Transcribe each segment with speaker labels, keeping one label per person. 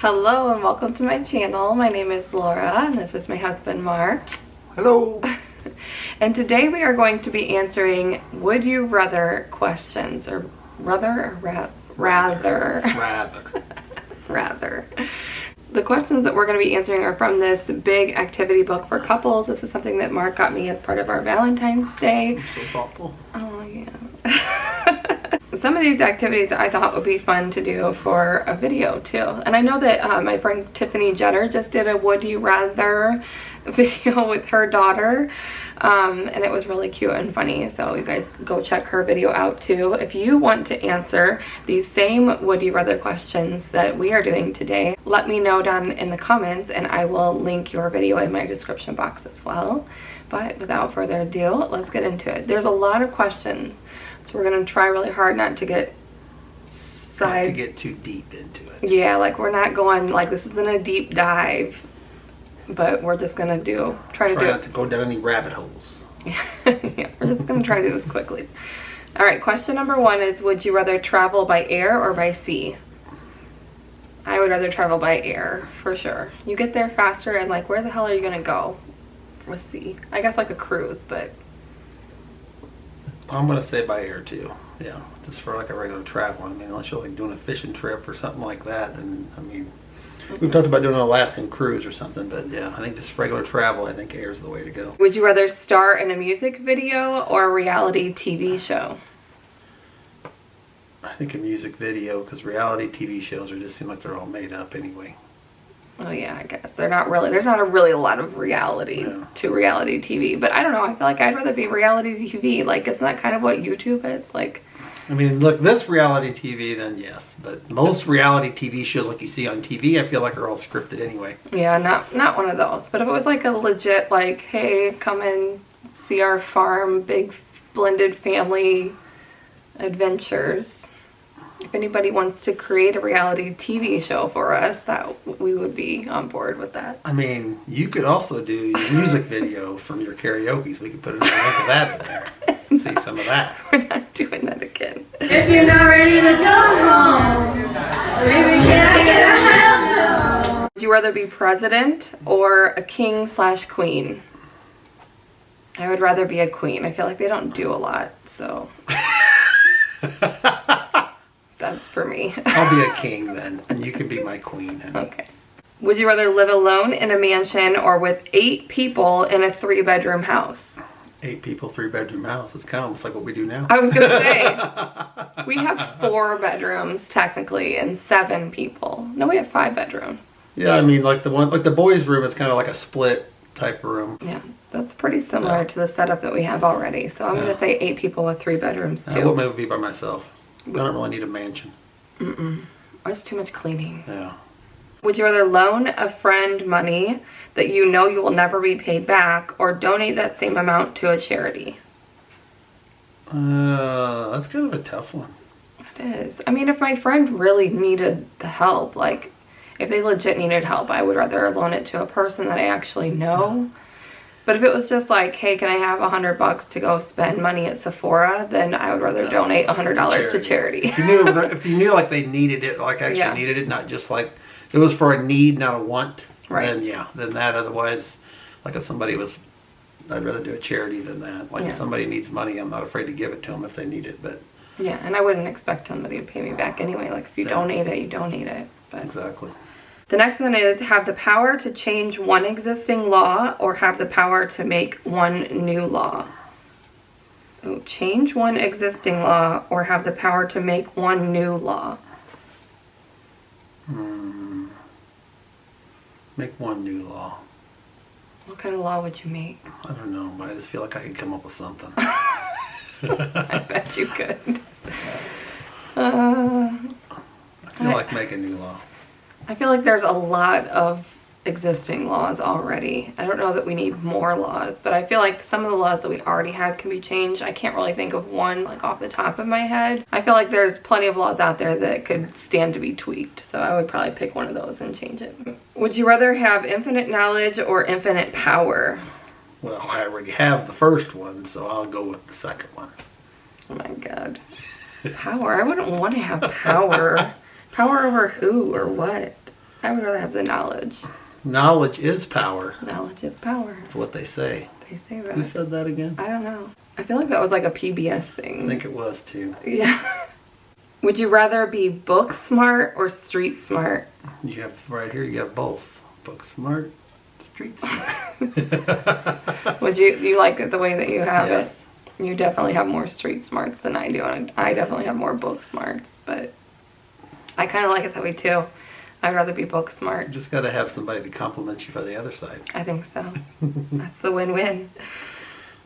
Speaker 1: Hello and welcome to my channel. My name is Laura and this is my husband Mark.
Speaker 2: Hello.
Speaker 1: And today we are going to be answering would you rather questions, or rather. The questions that we're going to be answering are from this big activity book for couples. This is something that Mark got me as part of our Valentine's Day.
Speaker 2: I'm so thoughtful.
Speaker 1: Oh yeah. Some of these activities I thought would be fun to do for a video too. And I know that my friend Tiffany Jetter just did a would you rather video with her daughter. And it was really cute and funny. So you guys go check her video out too. If you want to answer these same would you rather questions that we are doing today, let me know down in the comments and I will link your video in my description box as well. But without further ado, let's get into it. There's a lot of questions. So we're gonna try really hard not to get
Speaker 2: Not to get too deep into it.
Speaker 1: Yeah, like we're not going, like this isn't a deep dive, but we're just gonna try
Speaker 2: not to go down any rabbit holes.
Speaker 1: Yeah, we're just gonna try to do this quickly. All right, question number one is, would you rather travel by air or by sea? I would rather travel by air, for sure. You get there faster and like, where the hell are you gonna go with sea? I guess like a cruise, but.
Speaker 2: I'm gonna say by air too. Yeah, just for like a regular travel. I mean, unless you're like doing a fishing trip or something like that, then I mean, we've talked about doing an Alaskan cruise or something, but yeah, I think just regular travel, I think air is the way to go.
Speaker 1: Would you rather star in a music video or a reality TV show?
Speaker 2: I think a music video, because reality TV shows just seem like they're all made up anyway.
Speaker 1: Oh yeah, I guess they're not really. There's not really a lot of reality to reality TV, but I don't know. I feel like I'd rather be reality TV. Like, isn't that kind of what YouTube is? Like,
Speaker 2: I mean, look, this reality TV, then yes, but most reality TV shows like you see on TV, I feel like are all scripted anyway.
Speaker 1: Yeah, not one of those. But if it was like a legit, like, hey, come and see our farm, big blended family adventures. If anybody wants to create a reality TV show for us, that we would be on board with that.
Speaker 2: I mean, you could also do your music video from your karaoke, so we could put a link of that in there. See some of that.
Speaker 1: We're not doing that again.
Speaker 3: If you're not ready to go home, baby, can I get a hell no?
Speaker 1: Would you rather be president or a king/queen? I would rather be a queen. I feel like they don't do a lot, so. That's for me.
Speaker 2: I'll be a king then, and you can be my queen.
Speaker 1: Okay. Would you rather live alone in a mansion or with 8 people in a 3-bedroom house?
Speaker 2: 8 people, 3-bedroom house. It's kind of almost like what we do now.
Speaker 1: I was going to say, we have 4 bedrooms technically and 7 people. No, we have 5 bedrooms.
Speaker 2: Yeah, I mean, like the boys' room is kind of like a split type of room.
Speaker 1: Yeah, that's pretty similar to the setup that we have already. So I'm going to say 8 people with 3 bedrooms too.
Speaker 2: I wouldn't maybe be by myself. I don't really need a mansion.
Speaker 1: It's too much cleaning.
Speaker 2: Yeah.
Speaker 1: Would you rather loan a friend money that you know you will never be paid back, or donate that same amount to a charity?
Speaker 2: That's kind of a tough one.
Speaker 1: It is. I mean, if my friend really needed the help, like if they legit needed help, I would rather loan it to a person that I actually know. But if it was just like, hey, can I have $100 to go spend money at Sephora, then I would rather donate $100 to charity.
Speaker 2: If you knew like they needed it, like actually needed it, not just like if it was for a need, not a want, then then that. Otherwise, like if somebody was, I'd rather do a charity than that. Like if somebody needs money, I'm not afraid to give it to them if they need it. But
Speaker 1: yeah, and I wouldn't expect somebody to pay me back anyway. Like if you donate it, you donate it. But.
Speaker 2: Exactly.
Speaker 1: The next one is, have the power to change one existing law or have the power to make one new law. Ooh, change one existing law or have the power to make one new law.
Speaker 2: Make one new law.
Speaker 1: What kind of law would you make?
Speaker 2: I don't know, but I just feel like I could come up with something.
Speaker 1: I bet you could.
Speaker 2: I feel like making new law.
Speaker 1: I feel like there's a lot of existing laws already. I don't know that we need more laws, but I feel like some of the laws that we already have can be changed. I can't really think of one like off the top of my head. I feel like there's plenty of laws out there that could stand to be tweaked, so I would probably pick one of those and change it. Would you rather have infinite knowledge or infinite power?
Speaker 2: Well, I already have the first one, so I'll go with the second one.
Speaker 1: Oh my god. Power? I wouldn't want to have power. Power over who or what? I would rather have the knowledge.
Speaker 2: Knowledge is power.
Speaker 1: Knowledge is power.
Speaker 2: That's what they say.
Speaker 1: They say that.
Speaker 2: Who said that again?
Speaker 1: I don't know. I feel like that was like a PBS thing.
Speaker 2: I think it was too.
Speaker 1: Yeah. Would you rather be book smart or street smart?
Speaker 2: You have right here. You have both. Book smart, street smart.
Speaker 1: Would you like it the way that you have
Speaker 2: Yes.
Speaker 1: it? You definitely have more street smarts than I do, and I definitely have more book smarts. But I kind of like it that way too. I'd rather be book smart.
Speaker 2: You just got to have somebody to compliment you for the other side.
Speaker 1: I think so. That's the win-win.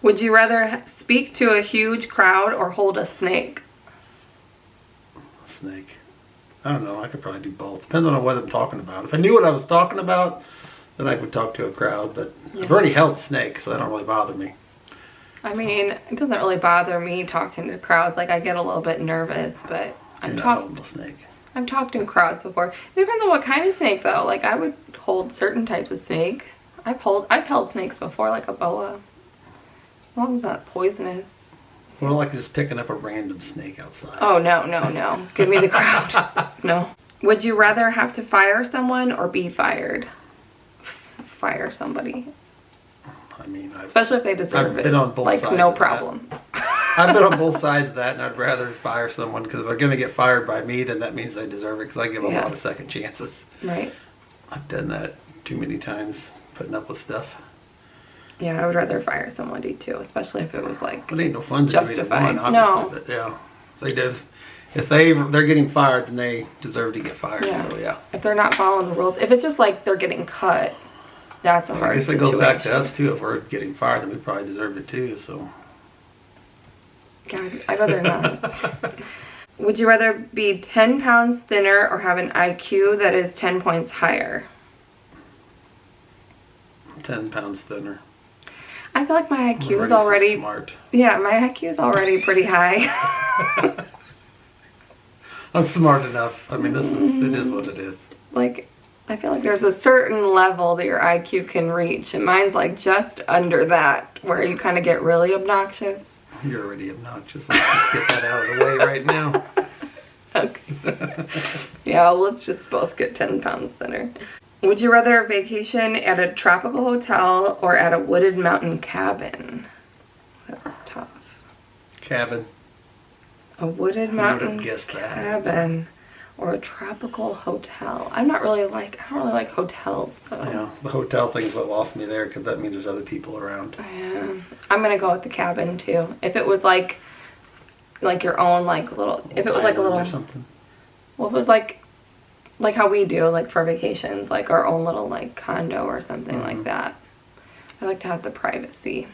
Speaker 1: Would you rather speak to a huge crowd or hold a snake?
Speaker 2: Snake. I don't know. I could probably do both. Depends on what I'm talking about. If I knew what I was talking about, then I would talk to a crowd. But I've already held snakes, so that don't really bother me.
Speaker 1: I mean, it doesn't really bother me talking to crowds. Like, I get a little bit nervous, but
Speaker 2: You're not holding a snake.
Speaker 1: I've talked in crowds before. It depends on what kind of snake, though. Like, I would hold certain types of snake. I've held snakes before, like a boa. As long as it's not poisonous.
Speaker 2: Well, like just picking up a random snake outside.
Speaker 1: Oh, no, no, no. Give me the crowd. No. Would you rather have to fire someone or be fired? Fire somebody.
Speaker 2: I mean,
Speaker 1: especially if they deserve it.
Speaker 2: I've been on both sides.
Speaker 1: Like, no problem.
Speaker 2: I've been on both sides of that, and I'd rather fire someone, because if they're going to get fired by me, then that means they deserve it, because I give them a lot of second chances.
Speaker 1: Right.
Speaker 2: I've done that too many times, putting up with stuff.
Speaker 1: Yeah, I would rather fire somebody too, especially if it was like
Speaker 2: it ain't no fun to
Speaker 1: justified.
Speaker 2: one, obviously, but yeah, if they're getting fired, then they deserve to get fired.
Speaker 1: Yeah.
Speaker 2: So yeah.
Speaker 1: If they're not following the rules, if it's just like they're getting cut, that's a hard situation.
Speaker 2: I guess it goes back to us too. If we're getting fired, then we probably deserved it too. So.
Speaker 1: God, I'd rather not. Would you rather be 10 pounds thinner or have an IQ that is 10 points higher?
Speaker 2: 10 pounds thinner.
Speaker 1: I feel like my IQ is already
Speaker 2: so smart.
Speaker 1: Yeah, my IQ is already pretty high.
Speaker 2: I'm smart enough. I mean, it is what it is.
Speaker 1: Like, I feel like there's a certain level that your IQ can reach, and mine's like just under that, where you kind of get really obnoxious.
Speaker 2: You're already obnoxious. Let's just get that out of the way right now.
Speaker 1: Okay. Yeah, let's just both get 10 pounds thinner. Would you rather vacation at a tropical hotel or at a wooded mountain cabin? That's tough.
Speaker 2: Cabin.
Speaker 1: A wooded mountain
Speaker 2: cabin
Speaker 1: that. Or a tropical hotel. I don't really like hotels though.
Speaker 2: Yeah, the hotel thing is what lost me there, because that means there's other people around.
Speaker 1: Yeah, I'm gonna go with the cabin too. If it was like your own little, if it was like a little
Speaker 2: or something.
Speaker 1: Well, if it was like how we do for vacations, like our own little condo or something like that. I like to have the privacy.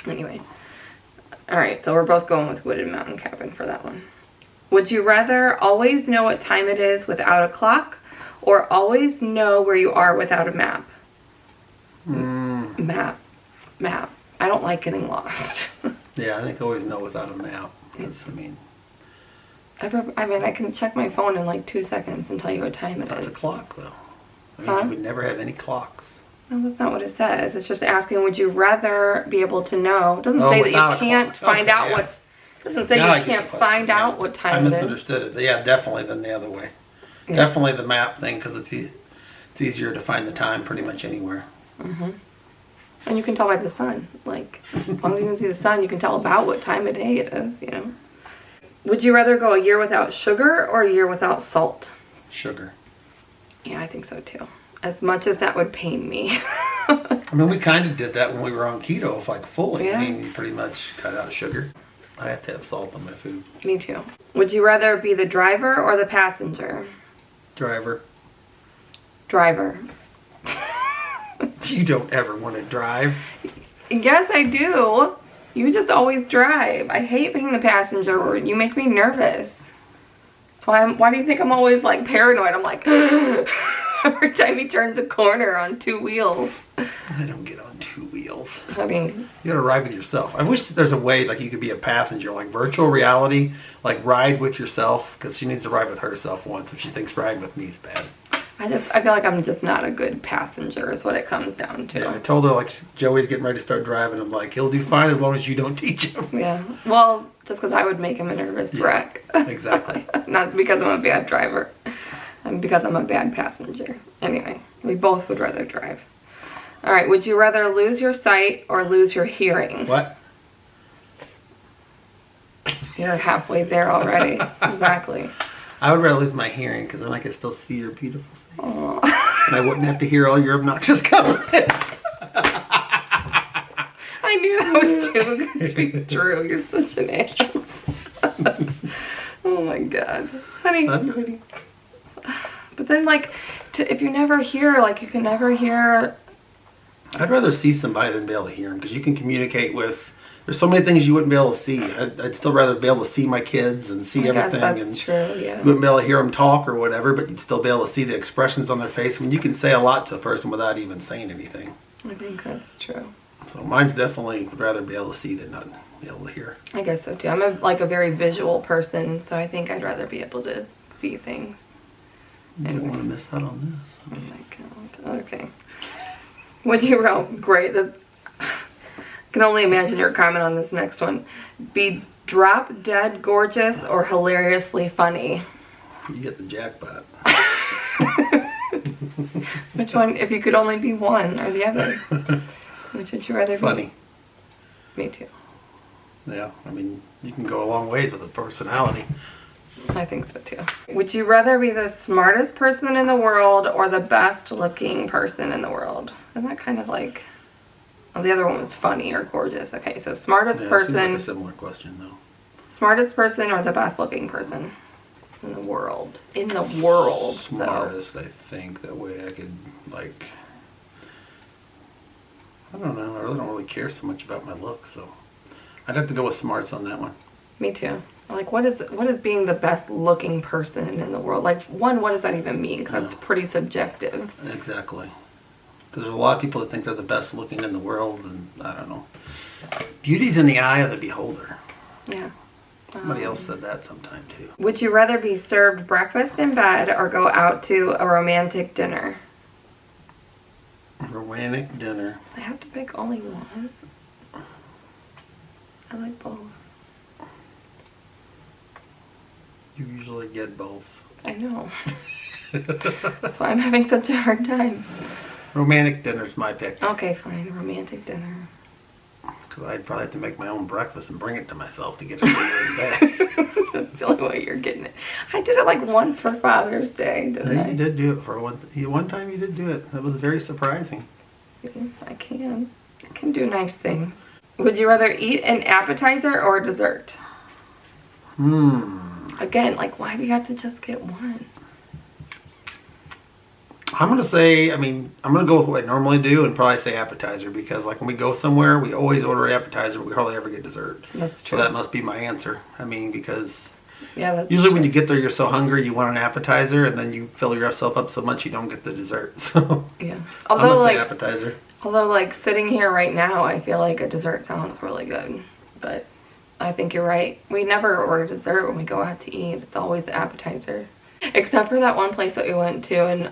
Speaker 1: Anyway, all right, so we're both going with wooded mountain cabin for that one. Would you rather always know what time it is without a clock, or always know where you are without a map? Map. I don't like getting lost.
Speaker 2: Yeah, I think always know without a map. Because,
Speaker 1: I can check my phone in 2 seconds and tell you what time it is.
Speaker 2: That's a clock, though. I mean, you would never have any clocks.
Speaker 1: No, that's not what it says. It's just asking, would you rather be able to know? It doesn't say that you can't find out what... Doesn't say you can't find out what time it is.
Speaker 2: I misunderstood it. Yeah, definitely than the other way. Yeah. Definitely the map thing, because it's easier to find the time pretty much anywhere.
Speaker 1: Mm-hmm. And you can tell by the sun. As long as you can see the sun, you can tell about what time of day it is, Would you rather go a year without sugar or a year without salt?
Speaker 2: Sugar.
Speaker 1: Yeah, I think so too. As much as that would pain me.
Speaker 2: I mean, we kind of did that when we were on keto, fully.
Speaker 1: Yeah.
Speaker 2: I mean, you pretty much cut out sugar. I have to have salt on my food.
Speaker 1: Me too. Would you rather be the driver or the passenger?
Speaker 2: Driver.
Speaker 1: Driver.
Speaker 2: You don't ever want to drive.
Speaker 1: Yes, I do. You just always drive. I hate being the passenger. You make me nervous. That's why do you think I'm always paranoid? I'm like, every time he turns a corner on 2 wheels.
Speaker 2: I don't get on 2 wheels.
Speaker 1: I mean,
Speaker 2: you gotta ride with yourself. I wish there's a way you could be a passenger, virtual reality, ride with yourself, because she needs to ride with herself once if she thinks riding with me is bad.
Speaker 1: I feel like I'm just not a good passenger is what it comes down to.
Speaker 2: Yeah, I told her Joey's getting ready to start driving. I'm like, he'll do fine as long as you don't teach him.
Speaker 1: Yeah. Well, just because I would make him a nervous wreck.
Speaker 2: Exactly.
Speaker 1: Not because I'm a bad driver. because I'm a bad passenger. Anyway, we both would rather drive. All right, would you rather lose your sight or lose your hearing?
Speaker 2: What?
Speaker 1: You're halfway there already. Exactly.
Speaker 2: I would rather lose my hearing because then I could still see your beautiful face.
Speaker 1: Aww.
Speaker 2: And I wouldn't have to hear all your obnoxious comments.
Speaker 1: I knew that was too good to be true. You're such an ass. Oh my god. Honey.
Speaker 2: Love you, honey.
Speaker 1: But then, like, if you never hear, like, you can never hear.
Speaker 2: I'd rather see somebody than be able to hear them because you can communicate with. There's so many things you wouldn't be able to see. I'd still rather be able to see my kids and see everything.
Speaker 1: That's
Speaker 2: and
Speaker 1: true, yeah.
Speaker 2: You wouldn't be able to hear them talk or whatever, but you'd still be able to see the expressions on their face. I mean, you can say a lot to a person without even saying anything.
Speaker 1: I think that's true.
Speaker 2: So mine's definitely would rather be able to see than not be able to hear.
Speaker 1: I guess so too. I'm a very visual person, so I think I'd rather be able to see things.
Speaker 2: You don't want to miss out on this.
Speaker 1: Oh my god. Okay. Would you great. This I can only imagine your comment on this next one. Be drop dead gorgeous or hilariously funny?
Speaker 2: You get the jackpot.
Speaker 1: Which one? If you could only be one or the other, which would you rather be?
Speaker 2: Funny.
Speaker 1: Me too.
Speaker 2: Yeah, I mean, you can go a long ways with a personality.
Speaker 1: I think so too. Would you rather be the smartest person in the world or the best looking person in the world? Isn't that kind of like... Oh, the other one was funny or gorgeous. Okay, so smartest person.
Speaker 2: Seems like a similar question, though.
Speaker 1: Smartest person or the best looking person in the world? In the world,
Speaker 2: Smartest, though. I think. That way I could, like... I don't know. I really don't really care so much about my look, so... I'd have to go with smarts on that one.
Speaker 1: Me too. Like, what is being the best looking person in the world? Like, one, what does that even mean? Because that's pretty subjective.
Speaker 2: Exactly. Because there's a lot of people that think they're the best looking in the world, and I don't know. Beauty's in the eye of the beholder.
Speaker 1: Yeah.
Speaker 2: Somebody else said that sometime too.
Speaker 1: Would you rather be served breakfast in bed or go out to a romantic dinner?
Speaker 2: Romantic dinner.
Speaker 1: I have to pick only one. I like both.
Speaker 2: You usually get both.
Speaker 1: I know. That's why I'm having such a hard time.
Speaker 2: Romantic dinner's my pick.
Speaker 1: Okay, fine. Romantic dinner.
Speaker 2: Because I'd probably have to make my own breakfast and bring it to myself to get it in bed.
Speaker 1: That's the only way you're getting it. I did it like once for Father's Day, didn't I?
Speaker 2: You did do it for one time. You did do it. That was very surprising.
Speaker 1: See, I can do nice things. Would you rather eat an appetizer or a dessert? Again, like, why do you have to just get one?
Speaker 2: I'm going to say, I'm going to go with what I normally do and probably say appetizer because, like, when we go somewhere, we always order an appetizer, but we hardly ever get dessert.
Speaker 1: That's true.
Speaker 2: So that must be my answer. Because
Speaker 1: that's
Speaker 2: usually
Speaker 1: true. When
Speaker 2: you get there, you're so hungry, you want an appetizer, and then you fill yourself up so much you don't get the dessert. So
Speaker 1: yeah.
Speaker 2: I'm going to say appetizer.
Speaker 1: Although, like, sitting here right now, I feel like a dessert sounds really good. But I think you're right. We never order dessert when we go out to eat. It's always appetizer. Except for that one place that we went to in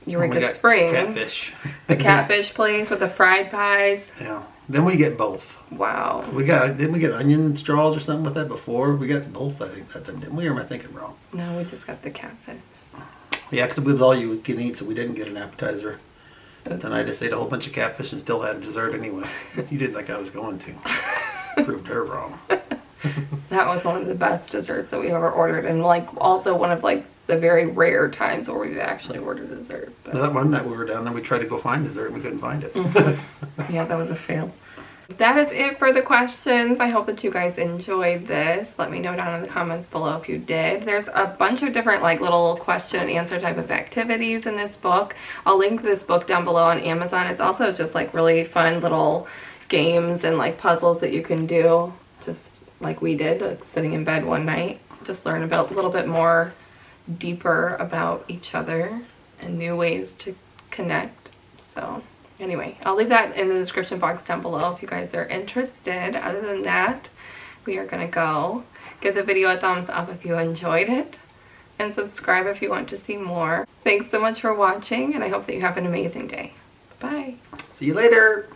Speaker 1: Eureka Springs.
Speaker 2: Catfish.
Speaker 1: The catfish place with the fried pies.
Speaker 2: Yeah. Then we get both.
Speaker 1: Wow.
Speaker 2: Didn't we get onion straws or something with that before? We got both, I think, that time, didn't we? Or am I thinking wrong?
Speaker 1: No, we just got the catfish.
Speaker 2: Yeah, because it was all you can eat, so we didn't get an appetizer. Then I just ate a whole bunch of catfish and still had dessert anyway. You didn't think I was going to. Proved her wrong.
Speaker 1: That was one of the best desserts that we ever ordered, and like also one of like the very rare times where we've actually ordered dessert. But...
Speaker 2: That one night we were down there, we tried to go find dessert and we couldn't find it.
Speaker 1: Yeah, that was a fail. That is it for the questions. I hope that you guys enjoyed this. Let me know down in the comments below if you did. There's a bunch of different like little question and answer type of activities in this book. I'll link this book down below on Amazon. It's also just like really fun little games and like puzzles that you can do just like we did, like sitting in bed one night. Just learn about a little bit more deeper about each other and new ways to connect. So anyway, I'll leave that in the description box down below if you guys are interested. Other than that, we are gonna go. Give the video a thumbs up if you enjoyed it and subscribe if you want to see more. Thanks so much for watching, and I hope that you have an amazing day. Bye.
Speaker 2: See you later.